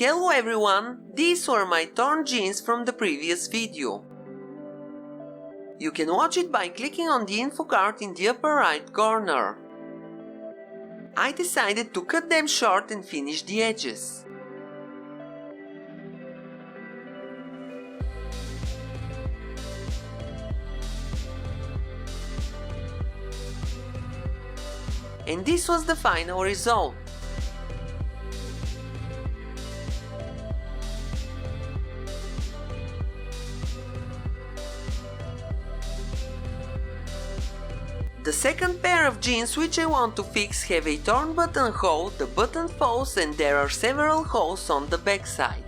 Hello everyone, these were my torn jeans from the previous video. You can watch it by clicking on the info card in the upper right corner. I decided to cut them short and finish the edges. And this was the final result. The second pair of jeans which I want to fix have a torn buttonhole, the button falls, and there are several holes on the backside.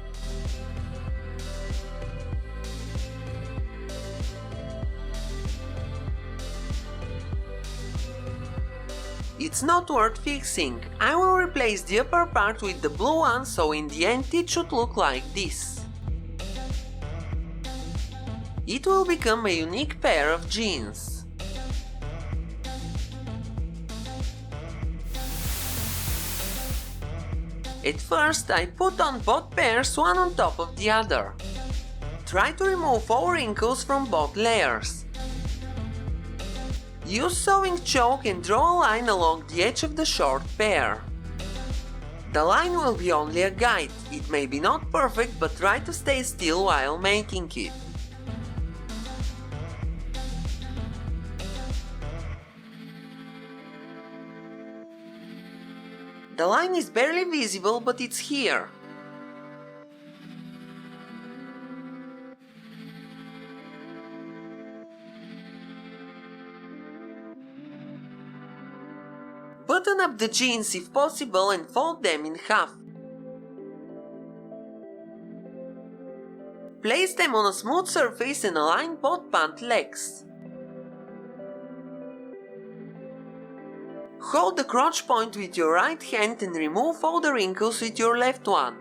It's not worth fixing. I will replace the upper part with the blue one, so in the end it should look like this. It will become a unique pair of jeans. At first I put on both pairs one on top of the other. Try to remove all wrinkles from both layers. Use sewing chalk and draw a line along the edge of the short pair. The line will be only a guide, it may be not perfect, but try to stay still while making it. The line is barely visible, but it's here. Button up the jeans if possible and fold them in half. Place them on a smooth surface and align both pant legs. Hold the crotch point with your right hand and remove all the wrinkles with your left one.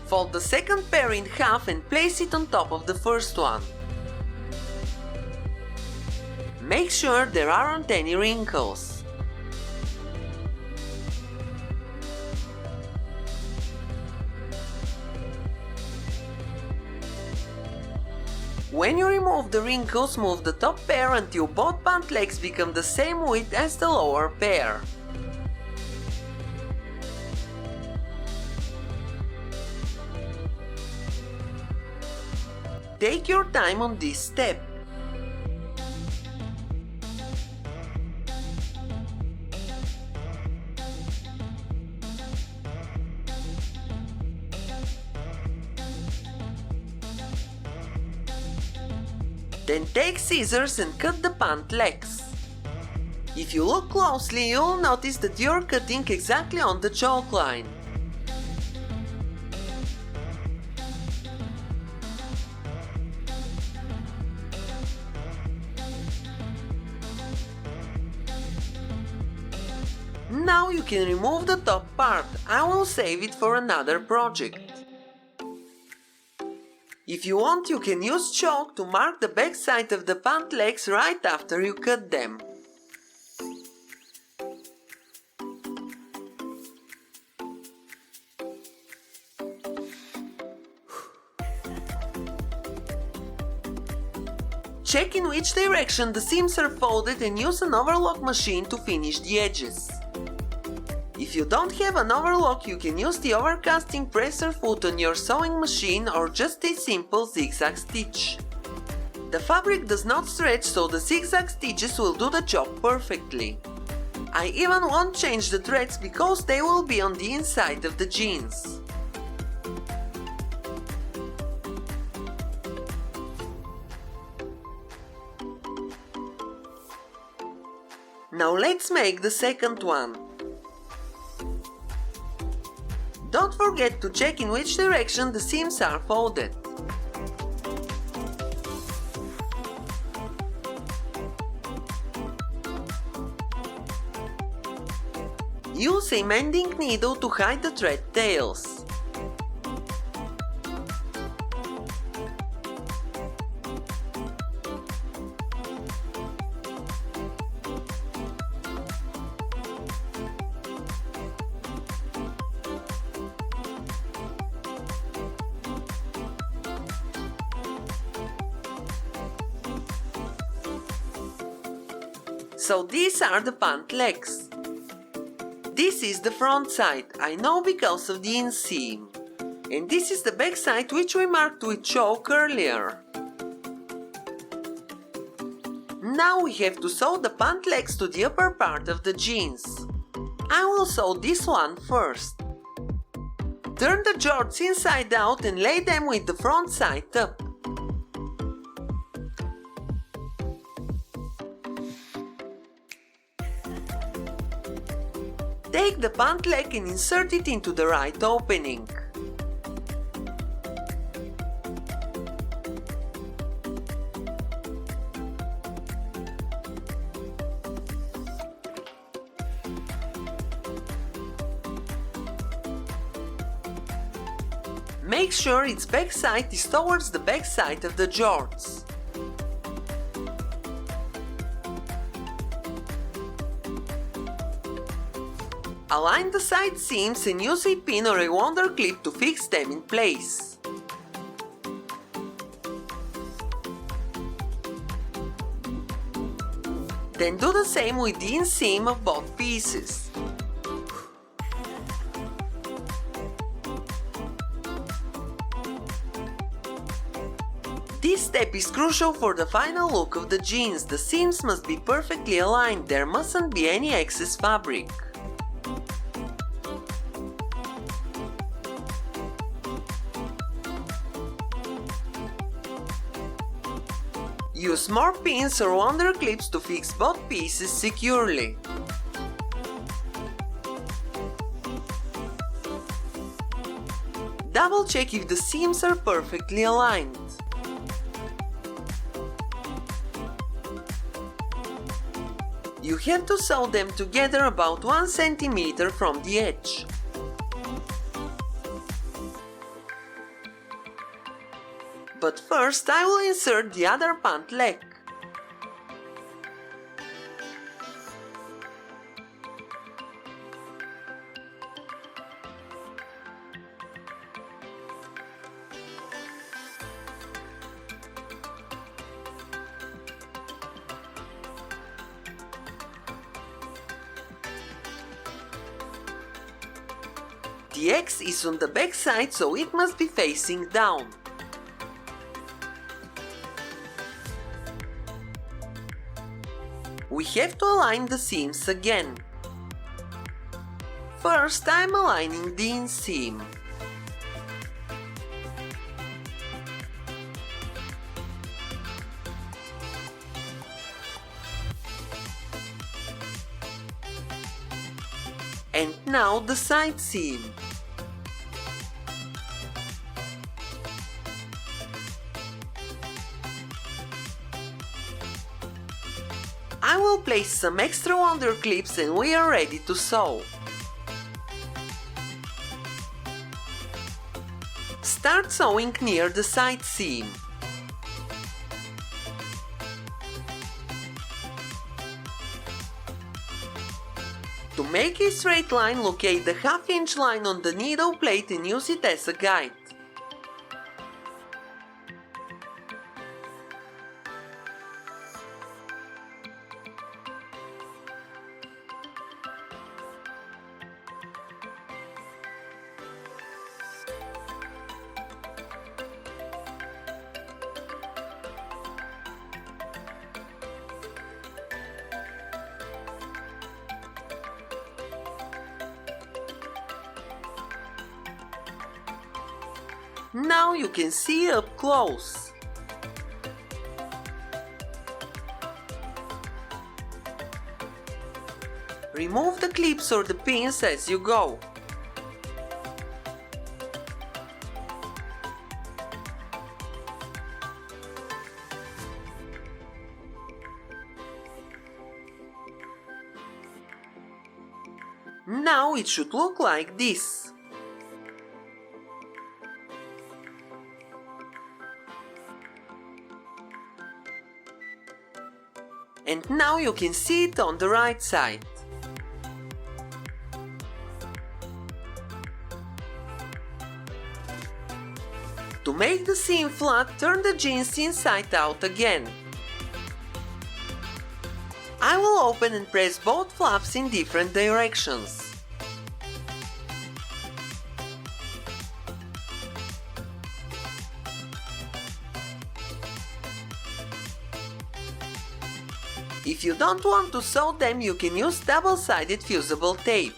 Fold the second pair in half and place it on top of the first one. Make sure there aren't any wrinkles. When you remove the wrinkles, move the top pair until both pant legs become the same width as the lower pair. Take your time on this step. Then take scissors and cut the pant legs. If you look closely, you'll notice that you're cutting exactly on the chalk line. Now you can remove the top part. I will save it for another project. If you want, you can use chalk to mark the back side of the pant legs right after you cut them. Check in which direction the seams are folded and use an overlock machine to finish the edges. If you don't have an overlock, you can use the overcasting presser foot on your sewing machine or just a simple zigzag stitch. The fabric does not stretch, so the zigzag stitches will do the job perfectly. I even won't change the threads because they will be on the inside of the jeans. Now let's make the second one. Don't forget to check in which direction the seams are folded. Use a mending needle to hide the thread tails. So these are the pant legs. This is the front side, I know because of the inseam. And this is the back side which we marked with chalk earlier. Now we have to sew the pant legs to the upper part of the jeans. I will sew this one first. Turn the jorts inside out and lay them with the front side up. Take the pant leg and insert it into the right opening. Make sure its back side is towards the back side of the jorts. Align the side seams and use a pin or a wonder clip to fix them in place. Then do the same with the inseam of both pieces. This step is crucial for the final look of the jeans. The seams must be perfectly aligned, there mustn't be any excess fabric. Use more pins or wonder clips to fix both pieces securely. Double check if the seams are perfectly aligned. You have to sew them together about 1 cm from the edge. But first I will insert the other pant leg. The X is on the back side, so it must be facing down. We have to align the seams again. First, I am aligning the inseam. And now the side seam. I will place some extra wonder clips and we are ready to sew. Start sewing near the side seam. To make a straight line, locate the half-inch line on the needle plate and use it as a guide. Now you can see up close. Remove the clips or the pins as you go. Now it should look like this. And now you can see it on the right side. To make the seam flat, turn the jeans inside out again. I will open and press both flaps in different directions. If you don't want to sew them, you can use double-sided fusible tape.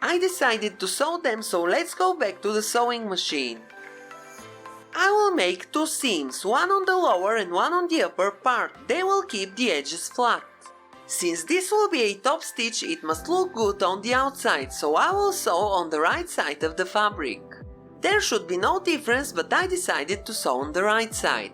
I decided to sew them, so let's go back to the sewing machine. I will make two seams, one on the lower and one on the upper part. They will keep the edges flat. Since this will be a top stitch, it must look good on the outside, so I will sew on the right side of the fabric. There should be no difference, but I decided to sew on the right side.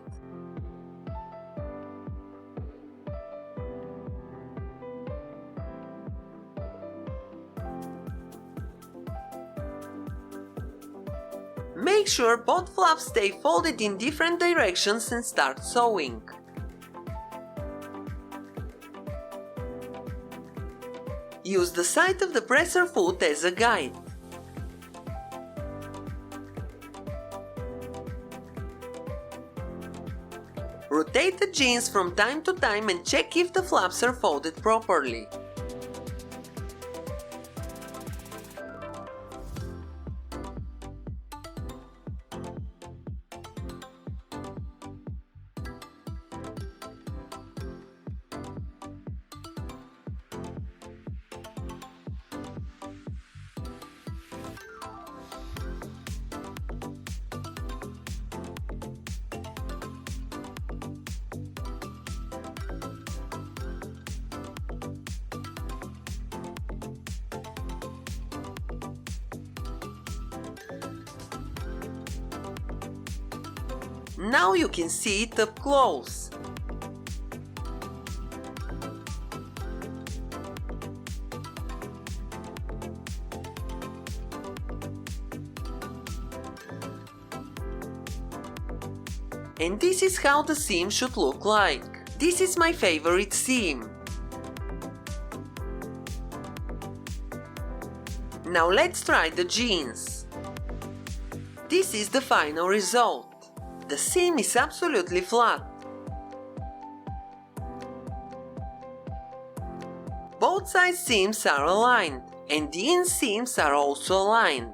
Make sure both flaps stay folded in different directions and start sewing. Use the side of the presser foot as a guide. Rotate the jeans from time to time and check if the flaps are folded properly. Now you can see it up close. And this is how the seam should look like. This is my favorite seam. Now let's try the jeans. This is the final result. The seam is absolutely flat. Both side seams are aligned, and the inseams are also aligned.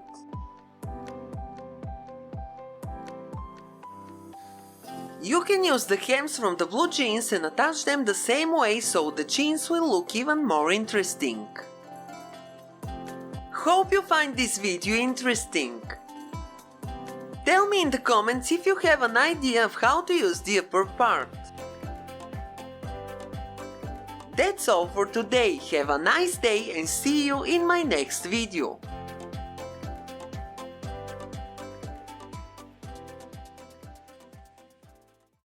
You can use the hems from the blue jeans and attach them the same way, so the jeans will look even more interesting. Hope you find this video interesting. Tell me in the comments if you have an idea of how to use the upper part. That's all for today. Have a nice day and see you in my next video.